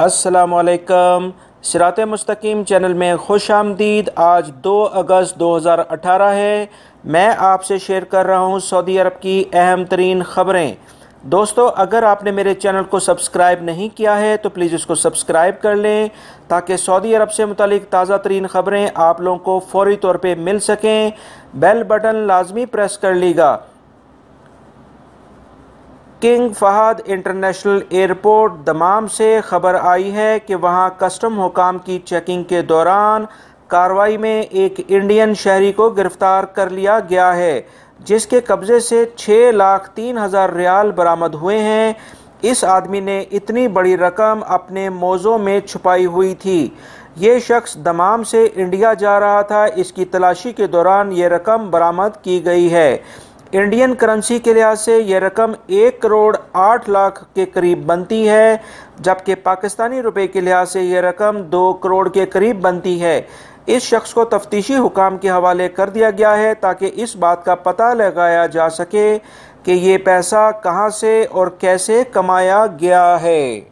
अस्सलामुअलैकुम। सिरात मुस्तकीम चैनल में खुश आमदीद। आज 2 अगस्त 2018 है। मैं आपसे शेयर कर रहा हूँ सऊदी अरब की अहम तरीन ख़बरें। दोस्तों, अगर आपने मेरे चैनल को सब्सक्राइब नहीं किया है तो प्लीज़ इसको सब्सक्राइब कर लें ताकि सऊदी अरब से मुतालिक ताज़ा तरीन ख़बरें आप लोगों को फ़ौरी तौर पे मिल सकें। बेल बटन लाजमी प्रेस कर लीजिएगा। King Fahd international airport Dammam से खबर आई है कि वहां कस्टम हुकाम की चेकिंग के दौरान कार्रवाई में एक इंडियन शहरी को गिरफ्तार कर लिया गया है, जिसके कब्जे से 6,03,000 रियाल बरामद हुए हैं। इस आदमी ने इतनी बड़ी रकम अपने मोज़ों में छुपाई हुई थी। ये शख्स दमाम से इंडिया जा रहा था। इसकी तलाशी के दौरान ये रकम बरामद की गई है। इंडियन करेंसी के लिहाज से यह रकम 1,08,00,000 के करीब बनती है, जबकि पाकिस्तानी रुपए के लिहाज से यह रकम 2 करोड़ के करीब बनती है। इस शख्स को तफ्तीशी हुकाम के हवाले कर दिया गया है ताकि इस बात का पता लगाया जा सके कि ये पैसा कहां से और कैसे कमाया गया है।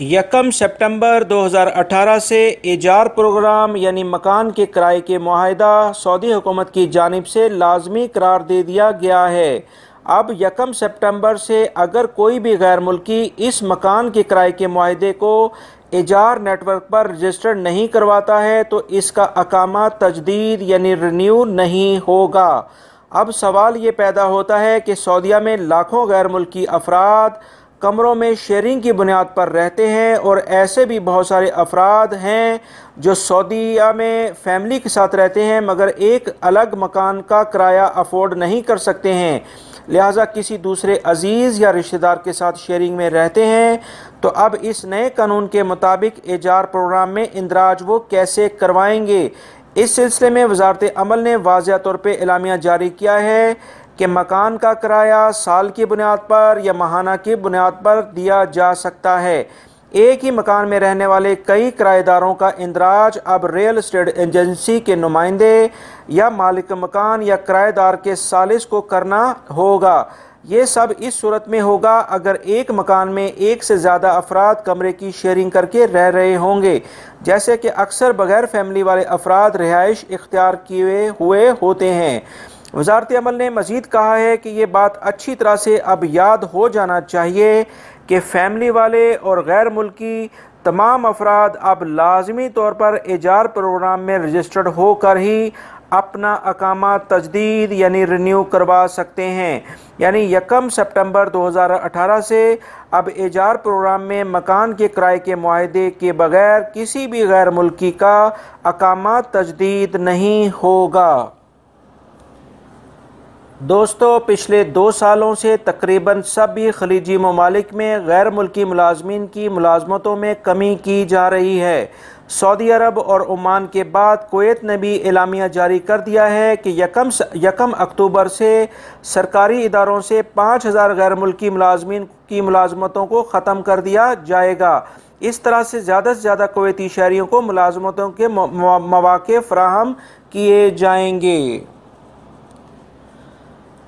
1 सितंबर 2018 से इजार प्रोग्राम यानी मकान के किराए के मुआहिदा सऊदी हुकूमत की जानिब से लाजमी करार दे दिया गया है। अब 1 सितंबर से अगर कोई भी गैर मुल्की इस मकान के किराए के मुआहिदे को इजार नेटवर्क पर रजिस्टर्ड नहीं करवाता है तो इसका अकामा तजदीद यानी रिन्यू नहीं होगा। अब सवाल ये पैदा होता है कि सऊदीया में लाखों गैर मुल्की अफराद कमरों में शेयरिंग की बुनियाद पर रहते हैं और ऐसे भी बहुत सारे अफराद हैं जो सऊदीया में फैमिली के साथ रहते हैं मगर एक अलग मकान का किराया अफोर्ड नहीं कर सकते हैं, लिहाजा किसी दूसरे अजीज़ या रिश्तेदार के साथ शेयरिंग में रहते हैं। तो अब इस नए कानून के मुताबिक इजार प्रोग्राम में इंदराज वो कैसे करवाएंगे। इस सिलसिले में वजारत अमल ने वाज़ेह तौर पर एलामिया जारी किया है कि मकान का किराया साल की बुनियाद पर या माहाना की बुनियाद पर दिया जा सकता है। एक ही मकान में रहने वाले कई किराएदारों का इंदराज अब रियल एस्टेट एजेंसी के नुमाइंदे या मालिक मकान या किराएदार के सालिस को करना होगा। ये सब इस सूरत में होगा अगर एक मकान में एक से ज़्यादा अफराद कमरे की शेयरिंग करके रह रहे होंगे, जैसे कि अक्सर बगैर फैमिली वाले अफराद रिहाइश इख्तियार किए हुए होते हैं। वजारत अमल ने मज़ीद कहा है कि ये बात अच्छी तरह से अब याद हो जाना चाहिए कि फैमिली वाले और गैर मुल्की तमाम अफराद अब लाजमी तौर पर इजार प्रोग्राम में रजिस्टर्ड होकर ही अपना अकामा तजदीद यानी रिन्यू करवा सकते हैं। यानी 1 सितंबर 2018 से अब इजार प्रोग्राम में मकान के किराए के मुआहिदे के बगैर किसी भी गैर मुल्की का अकामा तजदीद नहीं होगा। दोस्तों, पिछले 2 सालों से तकरीबन सभी खलीजी ममालिक में गैर मुल्की मुलाजमीन की मुलाजमतों में कमी की जा रही है। सऊदी अरब और ओमान के बाद कुवैत ने भी एलामिया जारी कर दिया है कि 1 अक्टूबर से सरकारी इदारों से 5,000 गैर मुल्की मुलाजमीन की मुलाजमतों को ख़त्म कर दिया जाएगा। इस तरह से ज़्यादा कुवैती शहरियों को मुलाजमतों के मौक़े फ़राहम किए जाएंगे।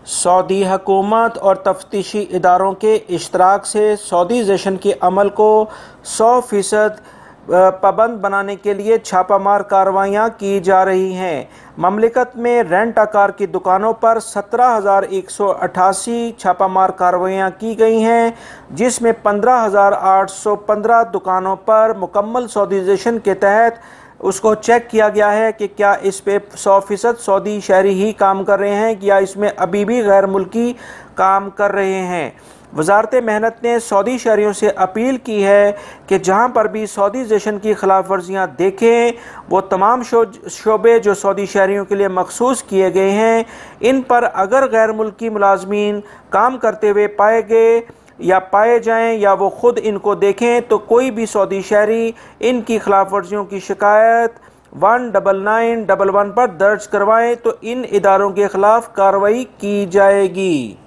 सऊदी हुकूमत और तफ्तीशी इदारों के इश्तराक से सऊदीज़ेशन के अमल को 100% पाबंद बनाने के लिए छापामार कार्रवाइयाँ की जा रही हैं। ममलिकत में रेंट आ कार की दुकानों पर 17,188 छापामार कार्रवाइयाँ की गई हैं, जिसमें 15,815 दुकानों पर मुकम्मल सऊदीज़ेशन के तहत उसको चेक किया गया है कि क्या इस पे 100% सऊदी शहरी ही काम कर रहे हैं या इसमें अभी भी गैर मुल्की काम कर रहे हैं। वजारत मेहनत ने सऊदी शहरियों से अपील की है कि जहां पर भी सऊदीज़ेशन की खिलाफ वर्जियाँ देखें, वो तमाम शोबे जो सऊदी शहरियों के लिए मखसूस किए गए हैं, इन पर अगर गैर मुल्की मुलाजमीन काम करते हुए पाए गए या पाए जाएं या वो ख़ुद इनको देखें तो कोई भी सऊदी शहरी इनकी खिलाफ वर्जियों की शिकायत 19911 पर दर्ज करवाएं तो इन इदारों के खिलाफ कार्रवाई की जाएगी।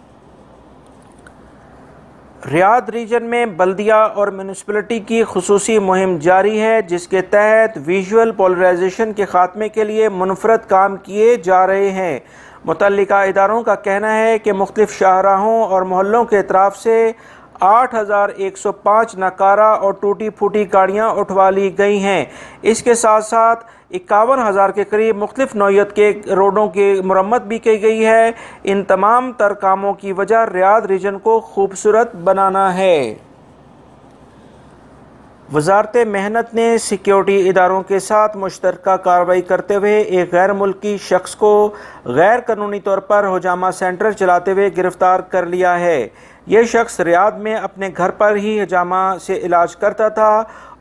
रियाद रीजन में बल्दिया और म्यूनिसिपलिटी की खुसूसी मुहिम जारी है, जिसके तहत विजुअल पोलराइजेशन के खात्मे के लिए मुनफरद काम किए जा रहे हैं। मुतल्लिका इदारों का कहना है कि मुख्तलिफ शाहराहों और मोहल्लों के अतराफ से 8,105 नकारा और टूटी फूटी गाड़ियाँ उठवा ली गई हैं। इसके साथ साथ 51,000 के करीब मुख्तलिफ नौइयत के रोडों की मरम्मत भी की गई है। इन तमाम तर कामों की वजह रियाद रीजन को खूबसूरत बनाना है। वज़ारत मेहनत ने सिक्योरिटी इदारों के साथ मुश्तरका कार्रवाई करते हुए एक गैर मुल्की शख्स को गैर कानूनी तौर पर हजामा सेंटर चलाते हुए गिरफ्तार कर लिया है। यह शख्स रियाद में अपने घर पर ही हजामा से इलाज करता था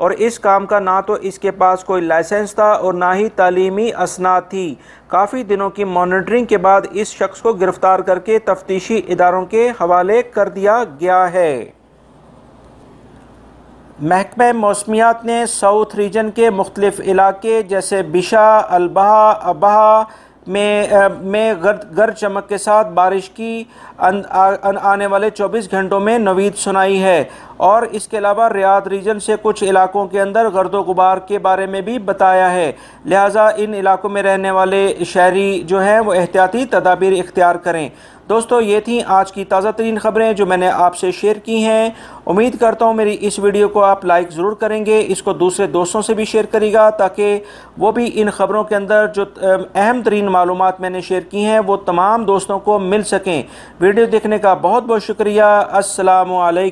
और इस काम का ना तो इसके पास कोई लाइसेंस था और ना ही तालीमी असनाद थी। काफ़ी दिनों की मॉनिटरिंग के बाद इस शख्स को गिरफ्तार करके तफ्तीशी इदारों के हवाले कर दिया गया है। महकमा मौसमियात ने साउथ रीजन के मुख्तलिफ इलाके जैसे बिशा, अलबहा, अबहा में गरज चमक के साथ बारिश की आने वाले 24 घंटों में नवीद सुनाई है और इसके अलावा रियाद रीजन से कुछ इलाकों के अंदर गर्दो गुबार के बारे में भी बताया है। लिहाजा इन इलाकों में रहने वाले शहरी जो हैं वो एहतियाती तदाबीर इख्तियार करें। दोस्तों, ये थी आज की ताज़ा तरीन ख़बरें जो मैंने आपसे शेयर की हैं। उम्मीद करता हूँ मेरी इस वीडियो को आप लाइक ज़रूर करेंगे, इसको दूसरे दोस्तों से भी शेयर करिएगा ताकि वो भी इन ख़बरों के अंदर जो अहम तरीन मालूमात मैंने शेयर की हैं वो तमाम दोस्तों को मिल सकें। वीडियो देखने का बहुत बहुत शुक्रिया। अस्सलामु अलैकुम।